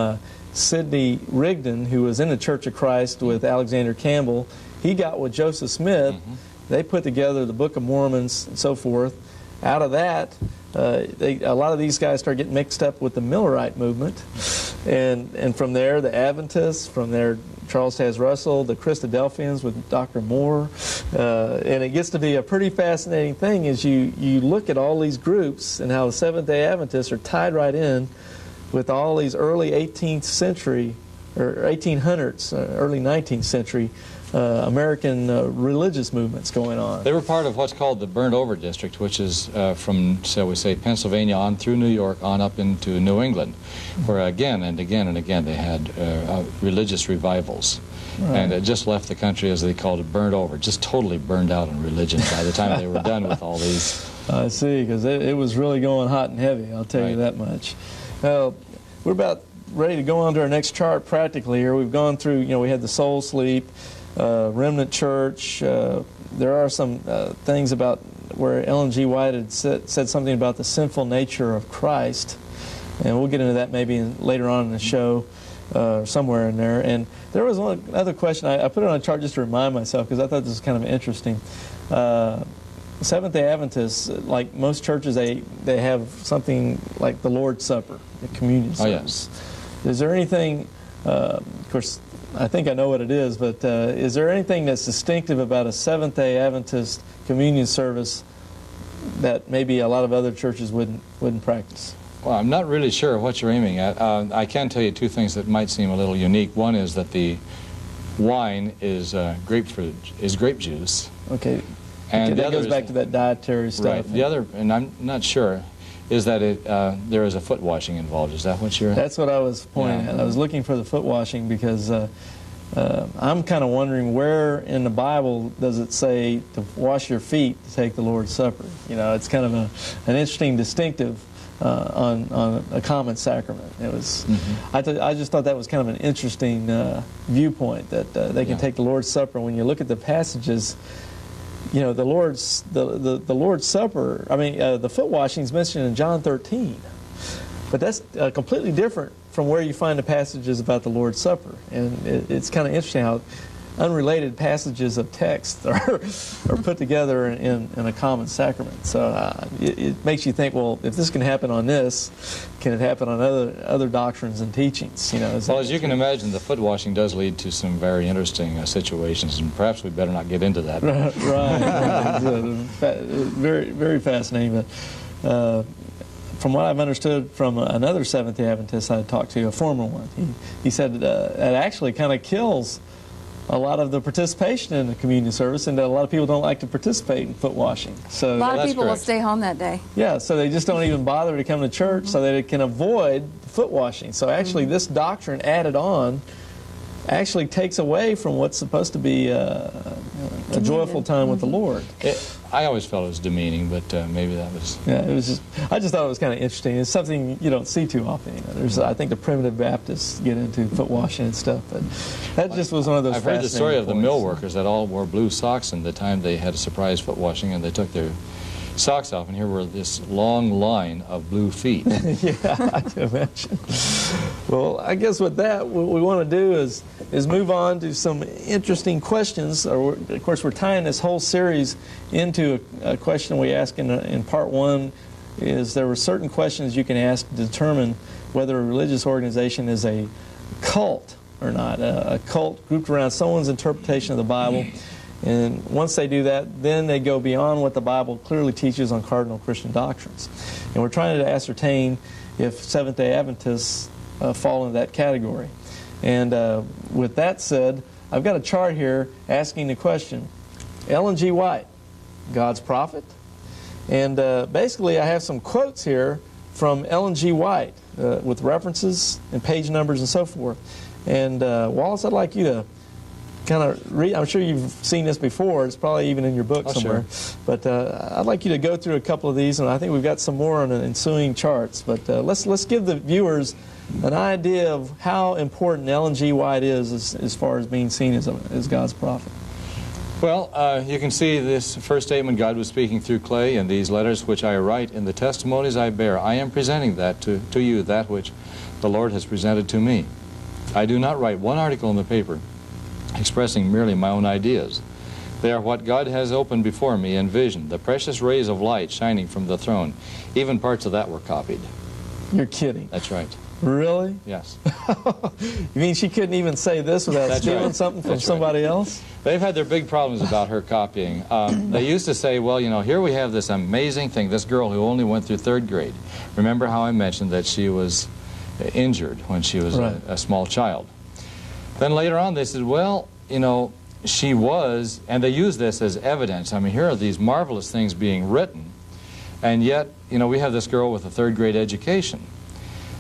Sidney Rigdon, who was in the Church of Christ with Alexander Campbell. He got with Joseph Smith. They put together the Book of Mormons and so forth. Out of that, a lot of these guys started getting mixed up with the Millerite movement. And from there, the Adventists, from there, Charles Taze Russell, the Christadelphians with Dr. Moore. And it gets to be a pretty fascinating thing as you look at all these groups and how the Seventh-day Adventists are tied right in with all these early 18th century, or 1800s, early 19th century American religious movements going on. They were part of what's called the Burnt Over District, which is from, shall we say, Pennsylvania on through New York on up into New England, where again and again and again they had religious revivals. Right. And it just left the country, as they called it, burnt over, just totally burned out in religion by the time they were done with all these. I see, because it was really going hot and heavy, I'll tell you that much. We're about ready to go on to our next chart practically here. We've gone through, we had the soul sleep, remnant church. There are some things about where Ellen G. White had said something about the sinful nature of Christ, and we'll get into that maybe later on in the show, somewhere in there. And there was one other question. I put it on a chart just to remind myself because I thought this was kind of interesting. Seventh-day Adventists, like most churches, they have something like the Lord's Supper, the communion service. Oh, yes. Is there anything, of course, I think I know what it is, but is there anything that's distinctive about a Seventh-day Adventist communion service that maybe a lot of other churches wouldn't practice? Well, I'm not really sure what you're aiming at. I can tell you two things that might seem a little unique. One is that the wine is grape juice. Okay. And that goes back to that dietary stuff. Right. The other, and I'm not sure, is that there is a foot washing involved. Is that what you're... That's what I was pointing at. I was looking for the foot washing because I'm kind of wondering where in the Bible does it say to wash your feet to take the Lord's Supper. It's kind of an interesting distinctive on a common sacrament. It was. I just thought that was kind of an interesting viewpoint that they can take the Lord's Supper. When you look at the passages, the Lord's Supper, the foot washing is mentioned in John 13. But that's completely different from where you find the passages about the Lord's Supper. And it's kind of interesting how unrelated passages of text are put together in a common sacrament. So it makes you think, well, if this can happen on this, can it happen on other doctrines and teachings? Well, as you can imagine, the foot washing does lead to some very interesting situations, and perhaps we better not get into that. Right. Very, very fascinating. But from what I've understood from another Seventh-day Adventist I talked to, a former one, he said it actually kind of kills a lot of the participation in the communion service, and that a lot of people don't like to participate in foot washing. So a lot of people will stay home that day. Yeah, so they just don't even bother to come to church so that it can avoid foot washing. So actually this doctrine added on actually takes away from what's supposed to be a joyful time with the Lord. I always felt it was demeaning, but maybe that was... Yeah, it was just... I just thought it was kind of interesting. It's something you don't see too often. There's, I think the primitive Baptists get into foot washing and stuff, but that just was one of those I've heard the story of the mill workers that all wore blue socks in the time they had a surprise foot washing, and they took their socks off, and here were this long line of blue feet. Yeah, I can imagine. Well, I guess with that, what we want to do is move on to some interesting questions. Of course, we're tying this whole series into a question we asked in part one. Is there were certain questions you can ask to determine whether a religious organization is a cult or not, a cult grouped around someone's interpretation of the Bible. And once they do that, then they go beyond what the Bible clearly teaches on cardinal Christian doctrines. And we're trying to ascertain if Seventh-day Adventists fall into that category. And with that said, I've got a chart here asking the question, Ellen G. White, God's prophet? And basically I have some quotes here from Ellen G. White with references and page numbers and so forth. And Wallace, I'd like you to kind of read. I'm sure you've seen this before. It's probably even in your book somewhere. Sure. But I'd like you to go through a couple of these, and I think we've got some more on the ensuing charts. But let's give the viewers an idea of how important Ellen G. White is as far as being seen as God's prophet. Well, you can see this first statement, God was speaking through clay, and these letters which I write in the testimonies I bear. I am presenting that to you, that which the Lord has presented to me. I do not write one article in the paper expressing merely my own ideas. They are what God has opened before me in vision, the precious rays of light shining from the throne. Even parts of that were copied. You're kidding. That's right. Really? Yes. You mean she couldn't even say this without stealing something from somebody else? They've had their big problems about her copying. They used to say, well, you know, here we have this amazing thing, this girl who only went through 3rd grade. Remember how I mentioned that she was injured when she was a small child. Then later on they said, well, you know, she was, and they used this as evidence. I mean, here are these marvelous things being written, and yet, you know, we have this girl with a 3rd grade education.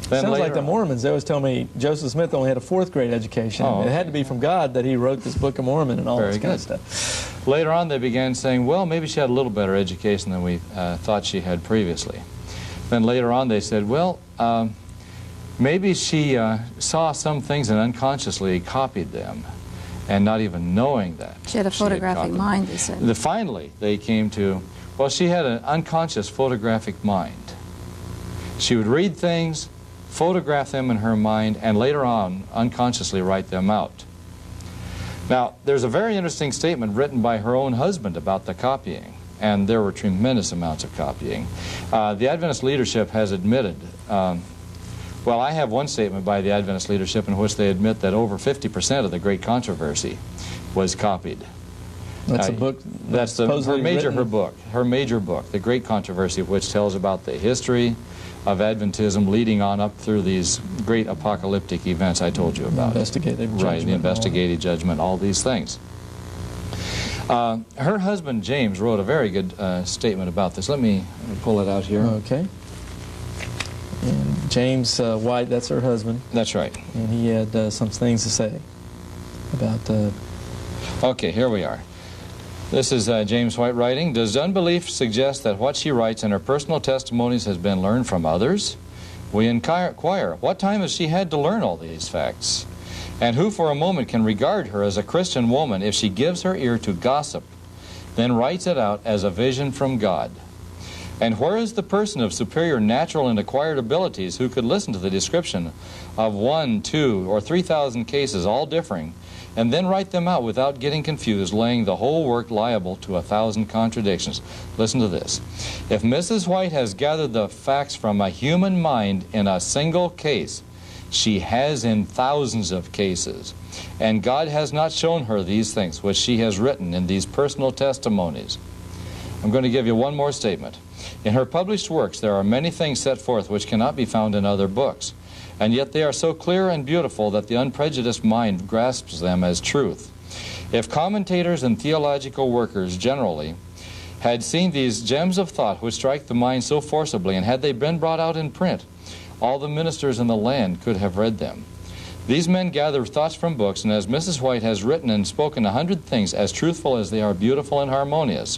Then sounds like the Mormons. They always tell me Joseph Smith only had a 4th grade education. Oh, okay. It had to be from God that he wrote this Book of Mormon and all this kind of stuff. Later on they began saying, well, maybe she had a little better education than we thought she had previously. Then later on they said, well, maybe she saw some things and unconsciously copied them, and not even knowing that. She had a photographic mind, they said. Finally, they came to, well, she had an unconscious photographic mind. She would read things, photograph them in her mind, and later on, unconsciously write them out. Now, there's a very interesting statement written by her own husband about the copying, and there were tremendous amounts of copying. The Adventist leadership has admitted, well, I have one statement by the Adventist leadership in which they admit that over 50% of the Great Controversy was copied. That's a book. That's her major book, The Great Controversy, which tells about the history of Adventism leading on up through these great apocalyptic events I told you about. Investigative judgment. Right, the investigative judgment, all these things. Her husband, James, wrote a very good statement about this. Let me pull it out here. Okay. And James White, that's her husband. That's right. And he had some things to say about... Okay, here we are. This is James White writing. Does unbelief suggest that what she writes in her personal testimonies has been learned from others? We inquire, what time has she had to learn all these facts? And who for a moment can regard her as a Christian woman if she gives her ear to gossip, then writes it out as a vision from God? And where is the person of superior natural and acquired abilities who could listen to the description of 1, 2, or 3,000 cases, all differing, and then write them out without getting confused, laying the whole work liable to 1,000 contradictions? Listen to this. If Mrs. White has gathered the facts from a human mind in a single case, she has in thousands of cases. And God has not shown her these things which she has written in these personal testimonies. I'm going to give you one more statement. In her published works, there are many things set forth which cannot be found in other books, and yet they are so clear and beautiful that the unprejudiced mind grasps them as truth. If commentators and theological workers generally had seen these gems of thought which strike the mind so forcibly, and had they been brought out in print, all the ministers in the land could have read them. These men gather thoughts from books, and as Mrs. White has written and spoken 100 things as truthful as they are beautiful and harmonious,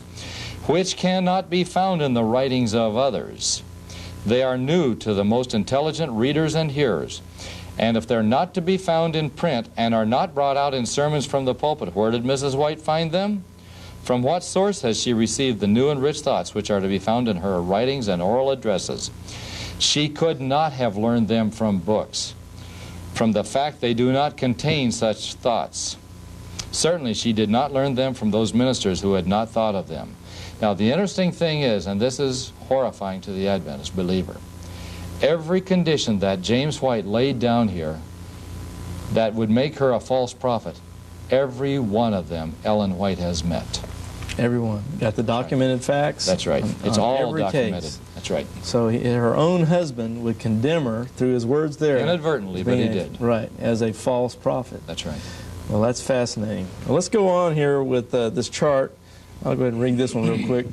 which cannot be found in the writings of others. They are new to the most intelligent readers and hearers. And if they're not to be found in print and are not brought out in sermons from the pulpit, where did Mrs. White find them? From what source has she received the new and rich thoughts which are to be found in her writings and oral addresses? She could not have learned them from books, from the fact they do not contain such thoughts. Certainly she did not learn them from those ministers who had not thought of them. Now, the interesting thing is, and this is horrifying to the Adventist believer, every condition that James White laid down here that would make her a false prophet, every one of them Ellen White has met. Everyone. Got the documented facts? That's right. It's all every documented. Case. That's right. So her own husband would condemn her through his words there. Inadvertently, but he did. Right, as a false prophet. That's right. Well, that's fascinating. Well, let's go on here with this chart. I'll go ahead and read this one real quick.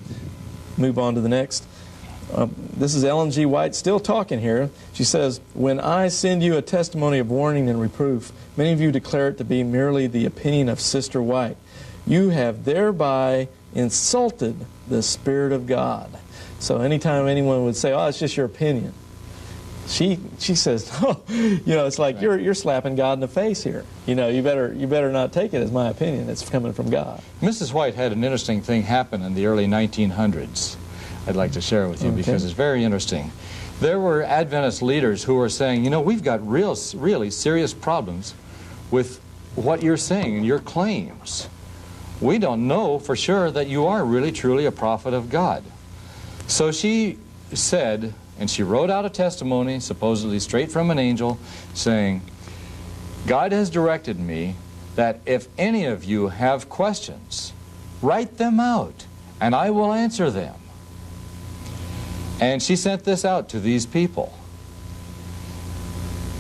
Move on to the next. This is Ellen G. White still talking here. She says, when I send you a testimony of warning and reproof, Many of you declare it to be merely the opinion of Sister White. You have thereby insulted the Spirit of God. So anytime anyone would say, oh, it's just your opinion, she says, oh, it's like you're slapping God in the face here. You better not take it as my opinion. It's coming from God. Mrs. White had an interesting thing happen in the early 1900s. I'd like to share with you because it's very interesting. There were Adventist leaders who were saying, we've got really serious problems with what you're saying and your claims. We don't know for sure that you are really truly a prophet of God. So she said, and she wrote out a testimony, supposedly straight from an angel, saying, God has directed me that if any of you have questions, write them out, and I will answer them. And she sent this out to these people.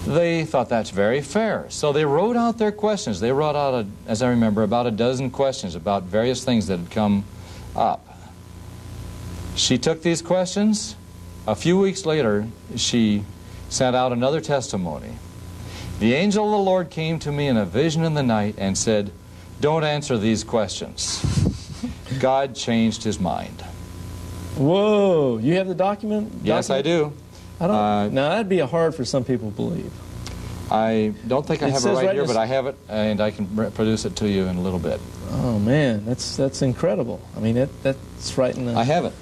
They thought that's very fair. So they wrote out their questions. They wrote out, as I remember, about a dozen questions about various things that had come up. She took these questions. A few weeks later, she sent out another testimony. The angel of the Lord came to me in a vision in the night and said, don't answer these questions. God changed his mind. Whoa, you have the document? Yes, I do. I don't. Now, that'd be hard for some people to believe. I don't think I have it right here, but I have it, and I can produce it to you in a little bit. Oh, man, that's incredible. I mean, that's right in the... I have it.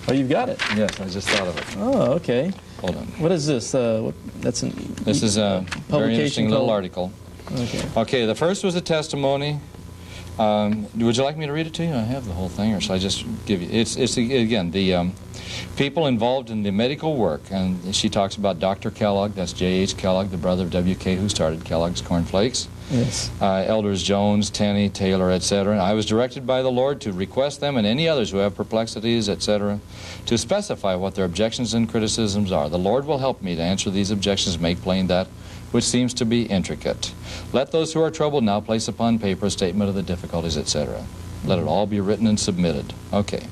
Oh, you've got it? Yes, I just thought of it. Oh, okay. Hold on. What is this? This is a very interesting little article. Okay. Okay, the first was a testimony. Would you like me to read it to you? I have the whole thing, or shall I just give you? It's again, the people involved in the medical work, and she talks about Dr. Kellogg, that's J.H. Kellogg, the brother of W.K., who started Kellogg's Corn Flakes. Yes. Elders Jones, Tenney, Taylor, etc. I was directed by the Lord to request them and any others who have perplexities, etc., to specify what their objections and criticisms are. The Lord will help me to answer these objections, make plain that which seems to be intricate. Let those who are troubled now place upon paper a statement of the difficulties, etc. Let it all be written and submitted. Okay.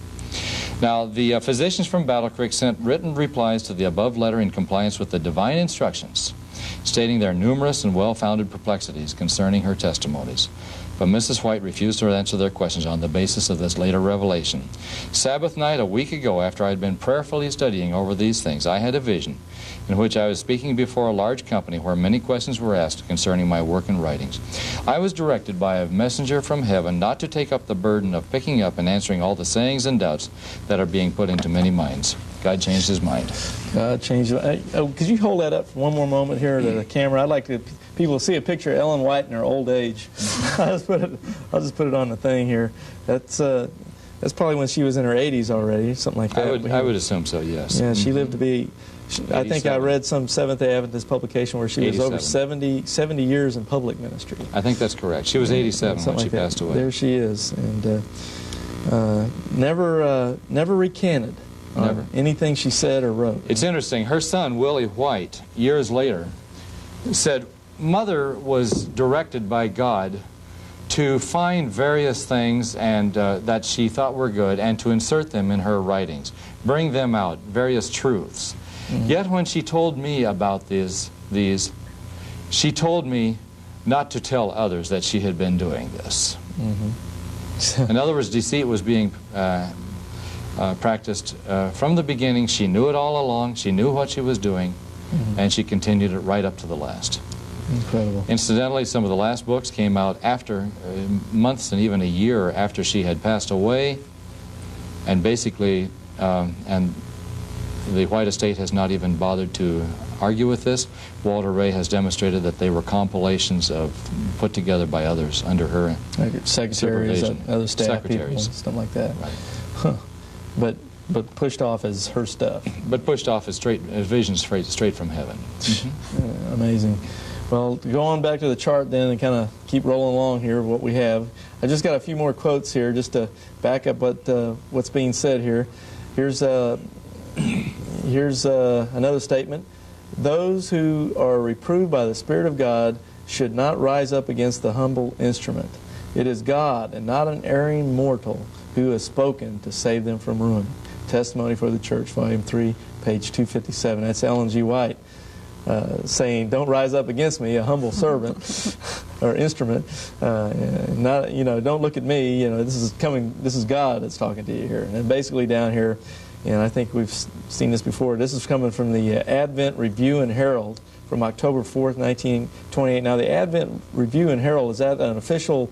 Now, the physicians from Battle Creek sent written replies to the above letter in compliance with the divine instructions, stating their numerous and well-founded perplexities concerning her testimonies. But Mrs. White refused to answer their questions on the basis of this later revelation. Sabbath night, a week ago, after I had been prayerfully studying over these things, I had a vision in which I was speaking before a large company where many questions were asked concerning my work and writings. I was directed by a messenger from heaven not to take up the burden of picking up and answering all the sayings and doubts that are being put into many minds. God changed his mind. God changed it. Could you hold that up for one more moment here to the camera? I'd like people to see a picture of Ellen White in her old age. I'll just put it on the thing here. That's probably when she was in her 80s already, something like that. I would assume so, yes. Yeah, she lived to be... I think I read some Seventh-day Adventist publication where she was 87. over 70 years in public ministry. I think that's correct. She was 87 when she passed away. There she is, and never recanted on anything she said or wrote. It's interesting. Her son, Willie White, years later, said, Mother was directed by God to find various things and that she thought were good and to insert them in her writings, bring them out, various truths. Mm-hmm. Yet when she told me about these, she told me not to tell others that she had been doing this. Mm-hmm. In other words, deceit was being practiced from the beginning. She knew it all along. She knew what she was doing, and she continued it right up to the last. Incredible. Incidentally, some of the last books came out after months and even a year after she had passed away, and basically, and the White estate has not even bothered to argue with this. Walter Ray has demonstrated that they were compilations put together by others under her secretaries, other staff people, stuff like that. Right. Huh. But pushed off as her stuff. But pushed off as visions straight from heaven. Amazing. Well, to go on back to the chart then and kind of keep rolling along here, what we have. I just got a few more quotes here just to back up what's being said here. Here's another statement. Those who are reproved by the Spirit of God should not rise up against the humble instrument. It is God and not an erring mortal who has spoken to save them from ruin. Testimony for the Church, Volume 3, page 257. That's Ellen G. White. saying, "Don't rise up against me, a humble servant or instrument." Not, don't look at me. This is God that's talking to you here. And basically down here, and I think we've seen this before. This is coming from the Advent Review and Herald from October 4th, 1928. Now, the Advent Review and Herald, is that an official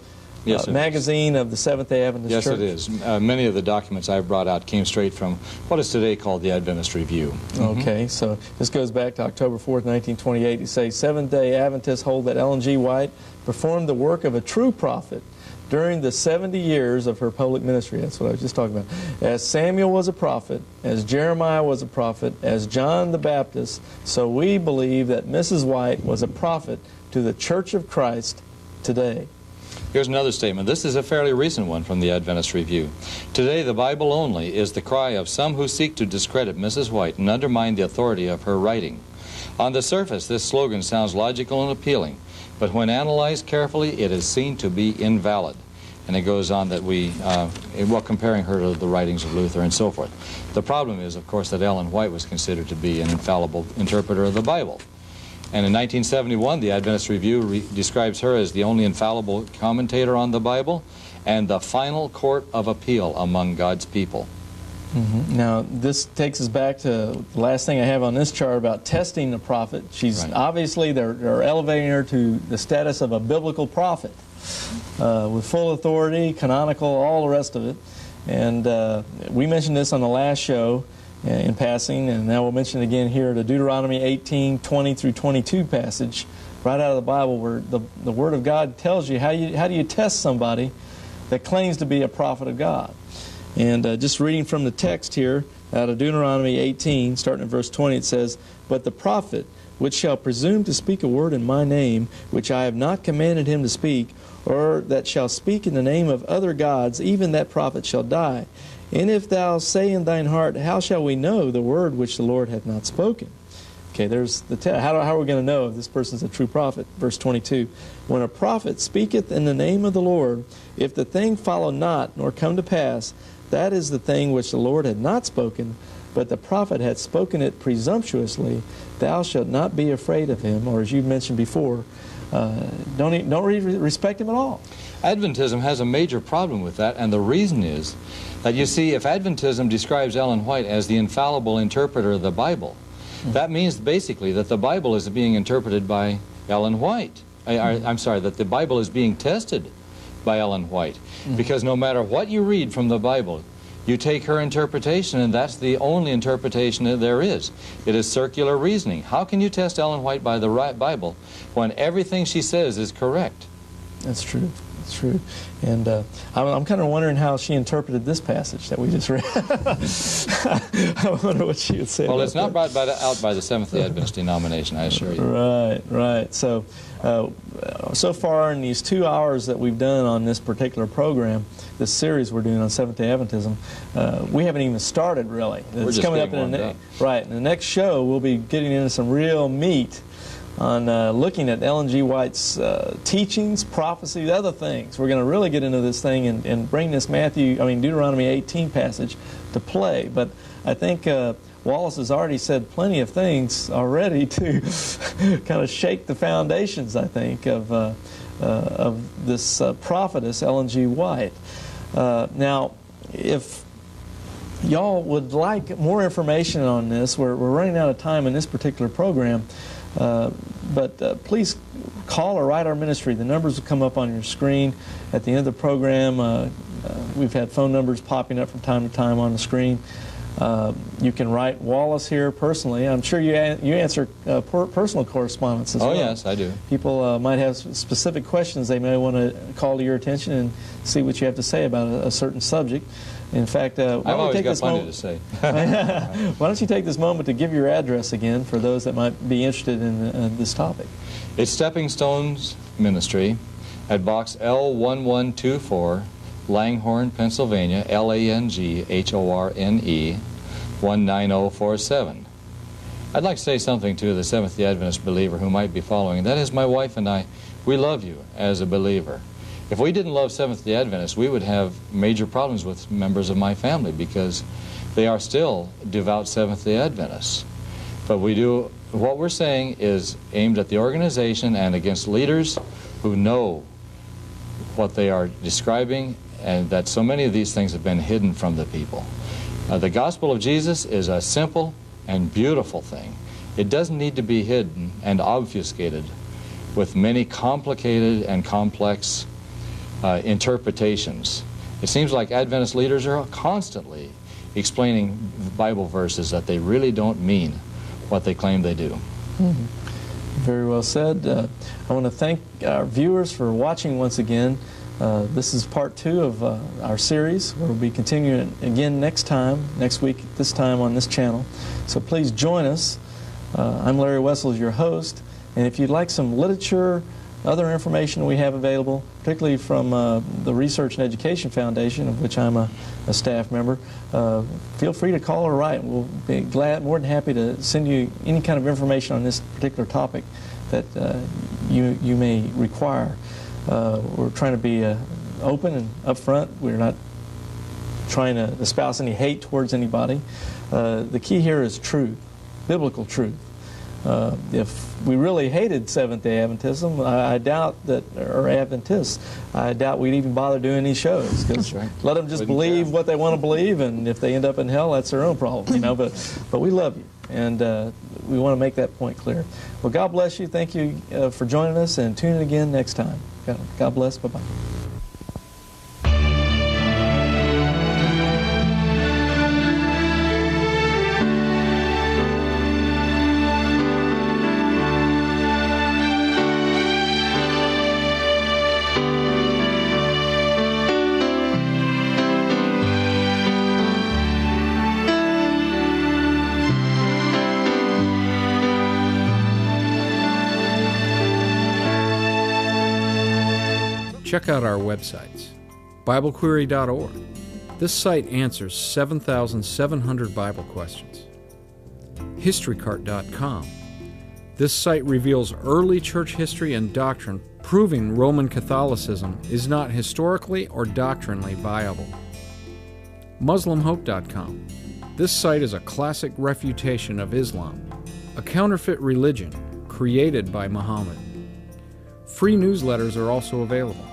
magazine of the Seventh-day Adventist Church? Yes, it is. Many of the documents I've brought out came straight from what is today called the Adventist Review. Okay, so this goes back to October 4th, 1928. You say, Seventh-day Adventists hold that Ellen G. White performed the work of a true prophet during the 70 years of her public ministry. That's what I was just talking about. As Samuel was a prophet, as Jeremiah was a prophet, as John the Baptist, so we believe that Mrs. White was a prophet to the Church of Christ today. Here's another statement. This is a fairly recent one from the Adventist Review. Today, the Bible only is the cry of some who seek to discredit Mrs. White and undermine the authority of her writing. On the surface, this slogan sounds logical and appealing, but when analyzed carefully, it is seen to be invalid. And it goes on that comparing her to the writings of Luther and so forth. The problem is, of course, that Ellen White was considered to be an infallible interpreter of the Bible. And in 1971, the Adventist Review describes her as the only infallible commentator on the Bible and the final court of appeal among God's people. Now, this takes us back to the last thing I have on this chart about testing the prophet. She's obviously, they're elevating her to the status of a biblical prophet with full authority, canonical, all the rest of it. And we mentioned this on the last show in passing, and now we'll mention it again here, the Deuteronomy 18:20 through 22 passage, right out of the Bible, where the Word of God tells you how do you test somebody that claims to be a prophet of God. And just reading from the text here, out of Deuteronomy 18, starting at verse 20, it says, "But the prophet, which shall presume to speak a word in my name, which I have not commanded him to speak, or that shall speak in the name of other gods, even that prophet shall die. And if thou say in thine heart, how shall we know the word which the Lord hath not spoken?" Okay, there's the how are we going to know if this person's a true prophet? Verse 22, "When a prophet speaketh in the name of the Lord, if the thing follow not, nor come to pass, that is the thing which the Lord had not spoken, but the prophet had spoken it presumptuously, thou shalt not be afraid of him," or as you mentioned before, don't respect him at all. Adventism has a major problem with that, and the reason is that, you see, if Adventism describes Ellen White as the infallible interpreter of the Bible, that means basically that the Bible is being interpreted by Ellen White. I'm sorry, that the Bible is being tested by Ellen White. Because no matter what you read from the Bible, you take her interpretation, and that's the only interpretation that there is. It is circular reasoning. How can you test Ellen White by the right Bible when everything she says is correct? That's true. That's true. And I'm kind of wondering how she interpreted this passage that we just read. I wonder what she would say. Well, it's not brought out by the Seventh-day Adventist denomination, I assure you. Right. So, so far in these 2 hours that we've done on this particular program, this series we're doing on Seventh-day Adventism, we haven't even started really. We're just coming up getting in the warmed up. Right. In the next show, we'll be getting into some real meat on looking at Ellen G. White's teachings, prophecies, other things. We're going to really get into this thing and bring this Deuteronomy 18 passage to play. But I think Wallace has already said plenty of things already to kind of shake the foundations, I think, of this prophetess, Ellen G. White. Now, if y'all would like more information on this, we're running out of time in this particular program. But please call or write our ministry. The numbers will come up on your screen at the end of the program. We've had phone numbers popping up from time to time on the screen. You can write Wallace here personally. I'm sure you answer personal correspondence as well. Oh, yes, I do. People might have specific questions they may want to call to your attention and see what you have to say about a certain subject. In fact, I've always got plenty to say. Why don't you take this moment to give your address again for those that might be interested in this topic? It's Stepping Stones Ministry at Box L1124, Langhorne, Pennsylvania, Langhorne, 19047. I'd like to say something to the Seventh-day Adventist believer who might be following. That is, my wife and I, we love you as a believer. If we didn't love Seventh-day Adventists, we would have major problems with members of my family because they are still devout Seventh-day Adventists. But we do what we're saying is aimed at the organization and against leaders who know what they are describing, and that so many of these things have been hidden from the people. The gospel of Jesus is a simple and beautiful thing. It doesn't need to be hidden and obfuscated with many complicated and complex interpretations. It seems like Adventist leaders are constantly explaining Bible verses that they really don't mean what they claim they do. Mm-hmm. Very well said. I want to thank our viewers for watching once again. This is part 2 of our series. We'll be continuing again next week, this time on this channel. So please join us. I'm Larry Wessels, your host, and if you'd like some literature, other information we have available, particularly from the Research and Education Foundation, of which I'm a staff member, feel free to call or write. We'll be more than happy to send you any kind of information on this particular topic that you may require. We're trying to be open and upfront. We're not trying to espouse any hate towards anybody. The key here is truth, biblical truth. If we really hated Seventh-day Adventism, I doubt that, or Adventists, I doubt we'd even bother doing these shows. Because right. Let them just believe what they want to believe, and if they end up in hell, that's their own problem, you know. But we love you, and we want to make that point clear. Well, God bless you. Thank you for joining us, and tune in again next time. God bless. Bye-bye. Check out our websites. BibleQuery.org. This site answers 7,700 Bible questions. HistoryCart.com. This site reveals early church history and doctrine, proving Roman Catholicism is not historically or doctrinally viable. MuslimHope.com. This site is a classic refutation of Islam, a counterfeit religion created by Muhammad. Free newsletters are also available.